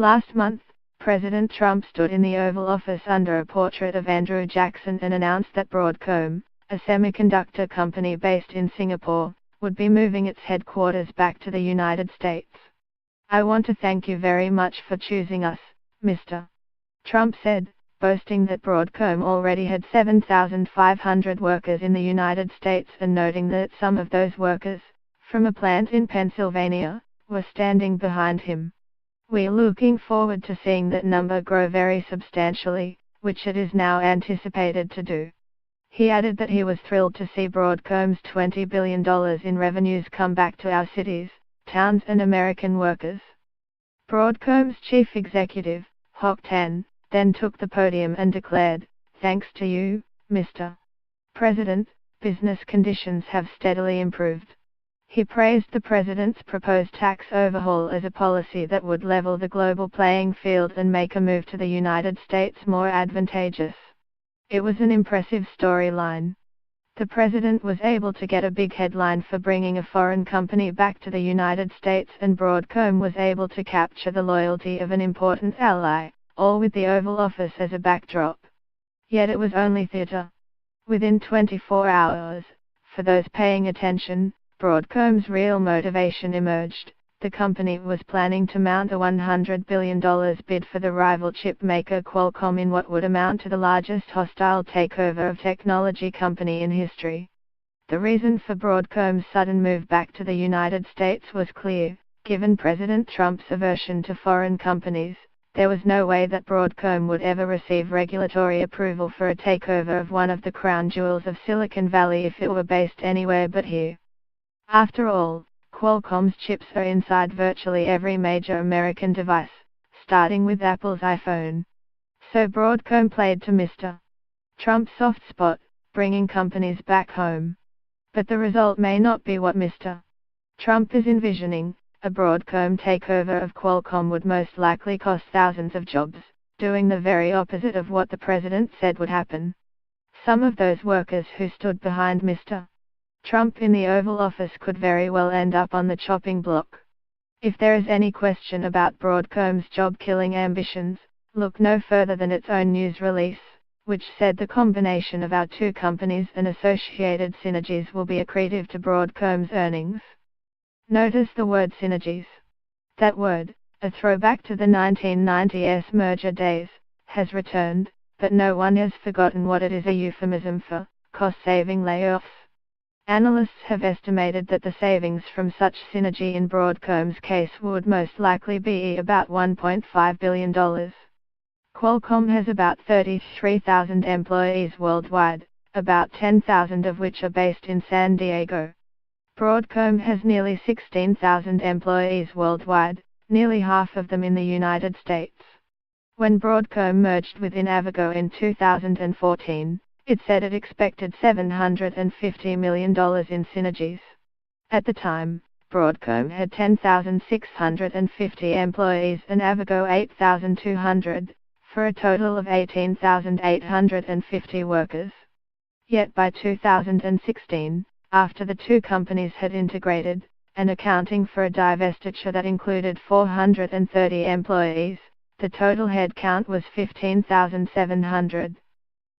Last month, President Trump stood in the Oval Office under a portrait of Andrew Jackson and announced that Broadcom, a semiconductor company based in Singapore, would be moving its headquarters back to the United States. "I want to thank you very much for choosing us, Mr. Trump said, boasting that Broadcom already had 7,500 workers in the United States and noting that some of those workers, from a plant in Pennsylvania, were standing behind him. "We're looking forward to seeing that number grow very substantially, which it is now anticipated to do." He added that he was thrilled to see Broadcom's $20 billion in revenues come back to our cities, towns and American workers. Broadcom's chief executive, Hock Tan, then took the podium and declared, "Thanks to you, Mr. President, business conditions have steadily improved." He praised the president's proposed tax overhaul as a policy that would level the global playing field and make a move to the United States more advantageous. It was an impressive storyline. The president was able to get a big headline for bringing a foreign company back to the United States, and Broadcom was able to capture the loyalty of an important ally, all with the Oval Office as a backdrop. Yet it was only theater. Within 24 hours, for those paying attention, Broadcom's real motivation emerged. The company was planning to mount a $100 billion bid for the rival chip maker Qualcomm in what would amount to the largest hostile takeover of technology company in history. The reason for Broadcom's sudden move back to the United States was clear. Given President Trump's aversion to foreign companies, there was no way that Broadcom would ever receive regulatory approval for a takeover of one of the crown jewels of Silicon Valley if it were based anywhere but here. After all, Qualcomm's chips are inside virtually every major American device, starting with Apple's iPhone. So Broadcom played to Mr. Trump's soft spot, bringing companies back home. But the result may not be what Mr. Trump is envisioning. A Broadcom takeover of Qualcomm would most likely cost thousands of jobs, doing the very opposite of what the president said would happen. Some of those workers who stood behind Mr. Trump in the Oval Office could very well end up on the chopping block. If there is any question about Broadcom's job-killing ambitions, look no further than its own news release, which said the combination of our two companies and associated synergies will be accretive to Broadcom's earnings. Notice the word synergies. That word, a throwback to the 1990s merger days, has returned, but no one has forgotten what it is a euphemism for: cost-saving layoffs. Analysts have estimated that the savings from such synergy in Broadcom's case would most likely be about $1.5 billion. Qualcomm has about 33,000 employees worldwide, about 10,000 of which are based in San Diego. Broadcom has nearly 16,000 employees worldwide, nearly half of them in the United States. When Broadcom merged with Inavigo in 2014, it said it expected $750 million in synergies. At the time, Broadcom had 10,650 employees and Inavigo 8,200, for a total of 18,850 workers. Yet by 2016, after the two companies had integrated, and accounting for a divestiture that included 430 employees, the total headcount was 15,700.